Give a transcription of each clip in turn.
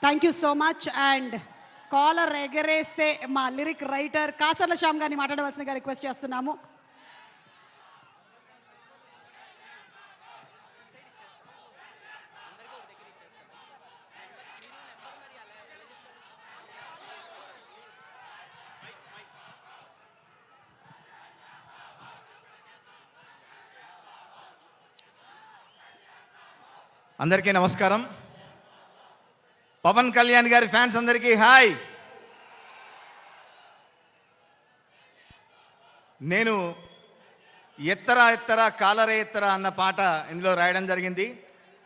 Thank you so much. And collar ఎగరేసే మా lyric writer Kasarla Shyam గారిని మాట్లాడవలసిందిగా రిక్వెస్ట్ చేస్తున్నాము. అందరికీ నమస్కారం. పవన్ కళ్యాణ్ గారి ఫ్యాన్స్ అందరికీ హాయ్. నేను ఎత్తరా ఎత్తరా కాలరే ఎత్తరా అన్న పాట ఇందులో రాయడం జరిగింది.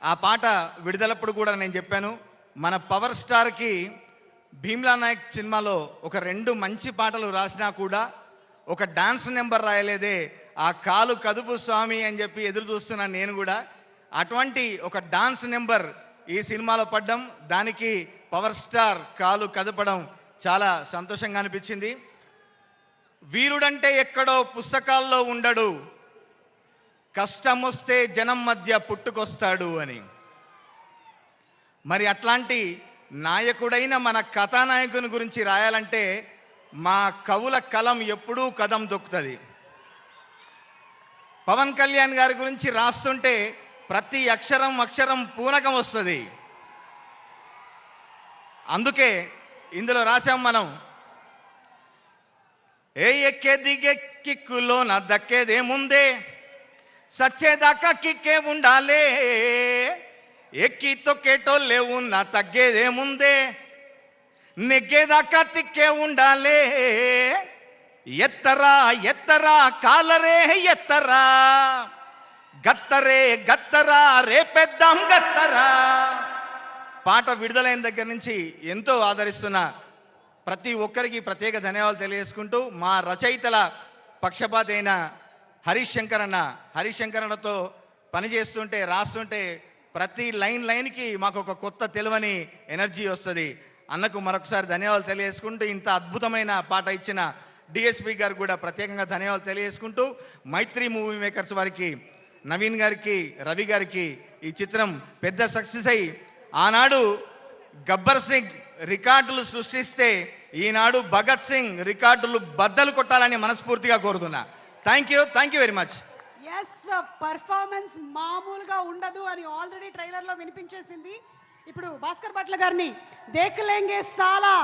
ఆ పాట విడుదలప్పుడు కూడా నేను చెప్పాను, మన పవర్ స్టార్కి భీమ్లా నాయక్ సినిమాలో ఒక 2 మంచి పాటలు రాసినా కూడా ఒక డాన్స్ నెంబర్ రాయలేదే, ఆ కాలు కదుపు స్వామి అని చెప్పి ఎదురు చూస్తున్నాను నేను కూడా. అటువంటి ఒక డాన్స్ నెంబర్ ఈ సినిమాలో పడ్డం, దానికి పవర్ స్టార్ కాలు కదపడం చాలా సంతోషంగా అనిపించింది. వీరుడంటే ఎక్కడో పుస్తకాల్లో ఉండడు, కష్టం వస్తే జనం మధ్య పుట్టుకొస్తాడు అని. మరి అట్లాంటి నాయకుడైన మన కథానాయకుని గురించి రాయాలంటే మా కవుల కలం ఎప్పుడూ కదం దొక్కుతుంది. పవన్ కళ్యాణ్ గారి గురించి రాస్తుంటే ప్రతి అక్షరం పూనకం వస్తుంది. అందుకే ఇందులో రాసాం మనం, ఏ ఎక్కే దిగే కిక్కులో నా దక్కేదేముందే, సచ్చేదాకా కిక్కే ఉండాలే, ఎక్కి తొక్కేటోళ్ళే ఉన్నా తగ్గేదేముందే, నెగ్గేదాకా తిక్కే ఉండాలే, ఎత్తరా ఎత్తరా కాలరే ఎత్తరా, గత్తరే గత్తరా రేపెద్దాం గత్తరా. పాట విడుదలైన దగ్గర నుంచి ఎంతో ఆదరిస్తున్న ప్రతి ఒక్కరికి ప్రత్యేక ధన్యవాదాలు తెలియజేసుకుంటూ, మా రచయితల పక్షపాతి అయిన హరీష్ శంకర్ అన్నతో పనిచేస్తుంటే రాస్తుంటే ప్రతి లైన్కి మాకు ఒక కొత్త తెలివని ఎనర్జీ వస్తుంది. అన్నకు మరొకసారి ధన్యవాదాలు తెలియజేసుకుంటూ, ఇంత అద్భుతమైన పాట ఇచ్చిన డిఎస్పి గారికి కూడా ప్రత్యేకంగా ధన్యవాదాలు తెలియజేసుకుంటూ, మైత్రి మూవీ మేకర్స్ వారికి, నవీన్ గారికి, రవి గారికి ఈ చిత్రం పెద్ద సక్సెస్ అయ్యి ఆనాడు గబ్బర్ సింగ్ రికార్డులు సృష్టిస్తే ఈనాడు భగత్ సింగ్ రికార్డులు బద్దలు కొట్టాలని మనస్ఫూర్తిగా కోరుతున్నా. Thank you very much. Yes, performance మామూలుగా ఉండదు అని ఆల్రెడీ ట్రైలర్లో వినిపించేసింది. ఇప్పుడు భాస్కర్ భట్ల గారిని దేఖలేంగే సాలా